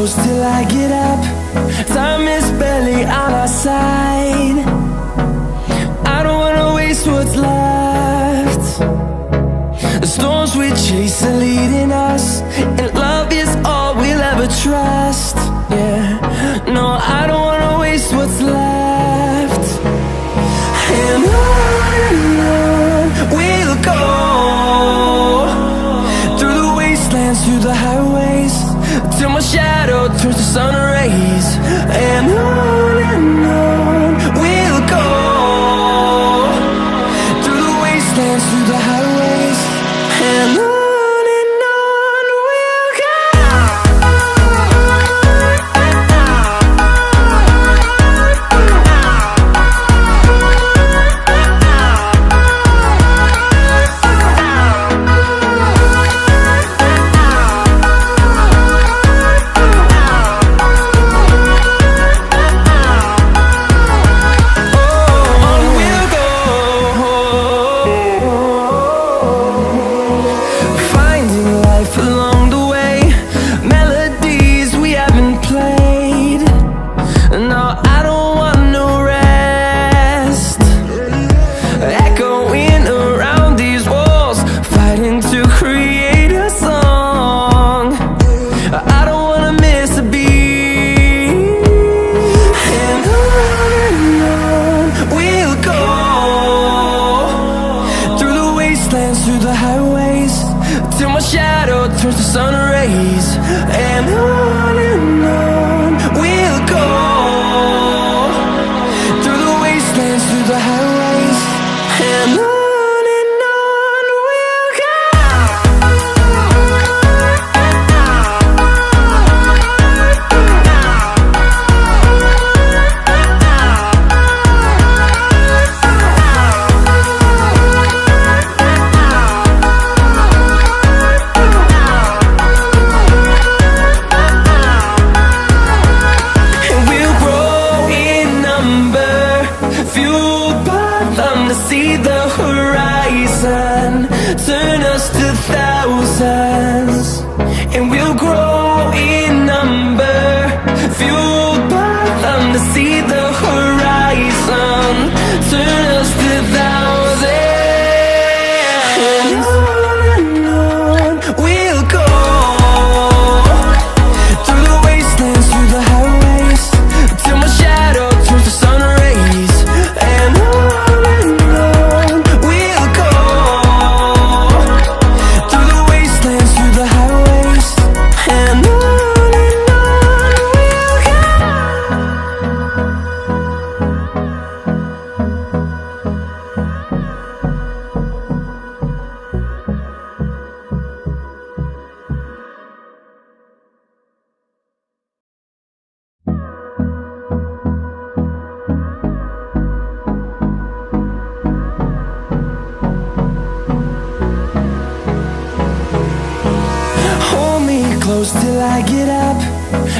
close till I get up. Time is barely on our side. I don't wanna waste what's left. The storms we chase are leading us, and love is all we'll ever trust. Yeah, no, I don't wanna waste what's left. And on we'll go, through the wastelands, through the highways, till my shadow turns to sun rays. And on we'll go, through the wastelands, through the highways, and on we'll go. Through the highways, till my shadow turns to sun rays. And on we'll go, through the wastelands, through the highways, and on we'll go. See the horizon turn us to thousands, and we'll grow in number, fueled by them. To see the horizon turn us to thousands, and on we'll go, through the wastelands, through the highways, till my shadow turns to sun rays. And close till I get up.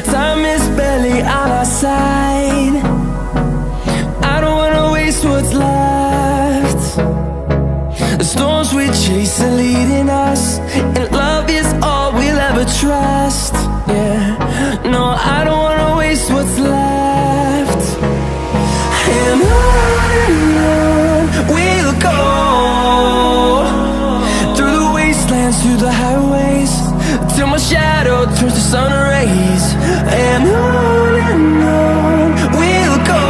Time is barely on our side. I don't wanna waste what's left. The storms we chase are leading us, and love is all we'll ever trust. Yeah, no, I don't wanna waste what's left. And on we'll go, through the wastelands, through the highways, till my shadow turns to sun rays. And on we'll go,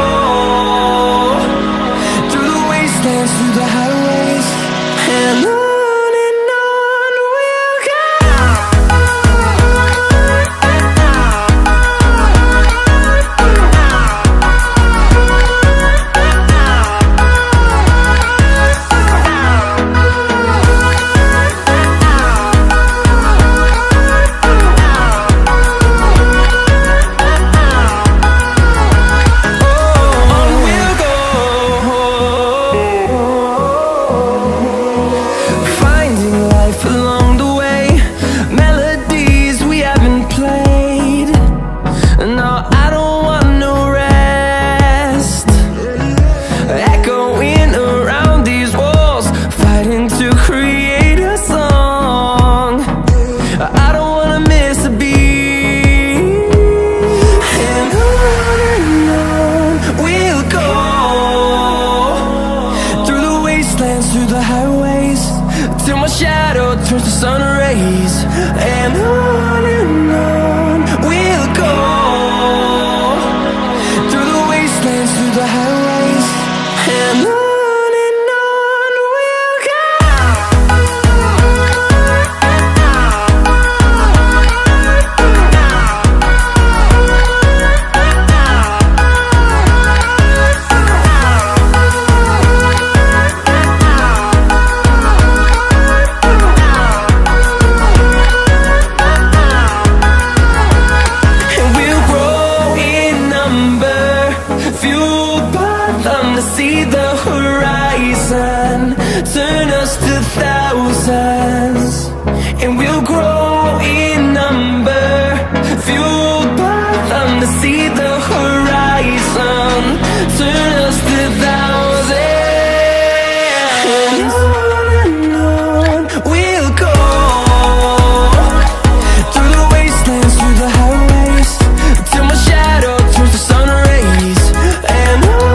through the wastelands, through the highways, and on wastelands, through the highways, and on we'll go. See the horizon, turn us to thousands, and we'll grow in number, fueled by them to see the horizon, turn us to thousands, and on we'll go, through the wastelands, through the highways, till my shadow turns to sun rays, and on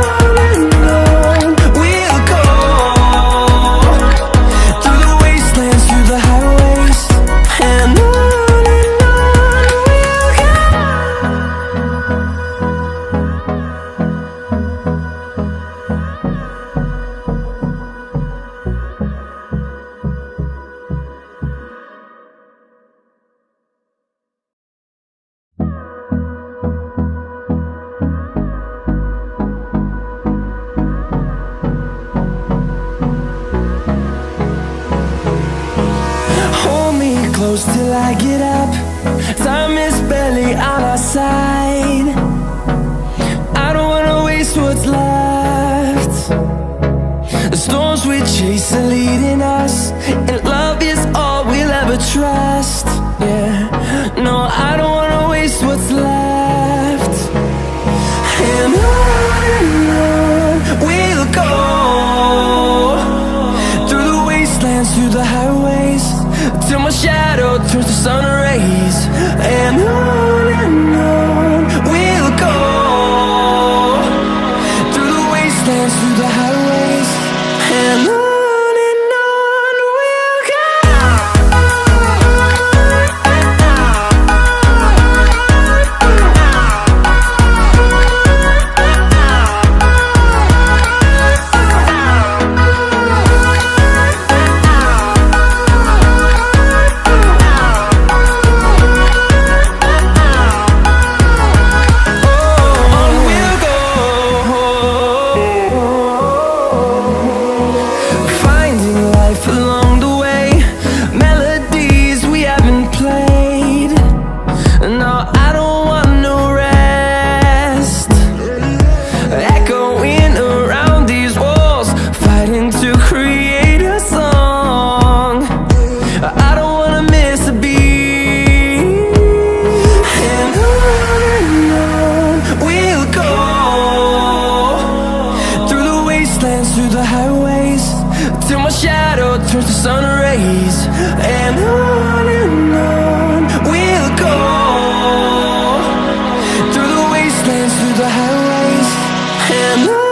close till I get up. Time is barely on our side. I don't wanna waste what's left. The storms we chase are leading us, and love is all we'll ever trust. Yeah, no, I don't wanna waste what's left. And on we'll go, through the wastelands, through the highways, till my shadow turns to sun rays, and on we'll go, through the wastelands, through the highways, and on we'll go. Through the highways, till my shadow turns to sun rays, and on we'll go, through the wastelands, through the highways, and on.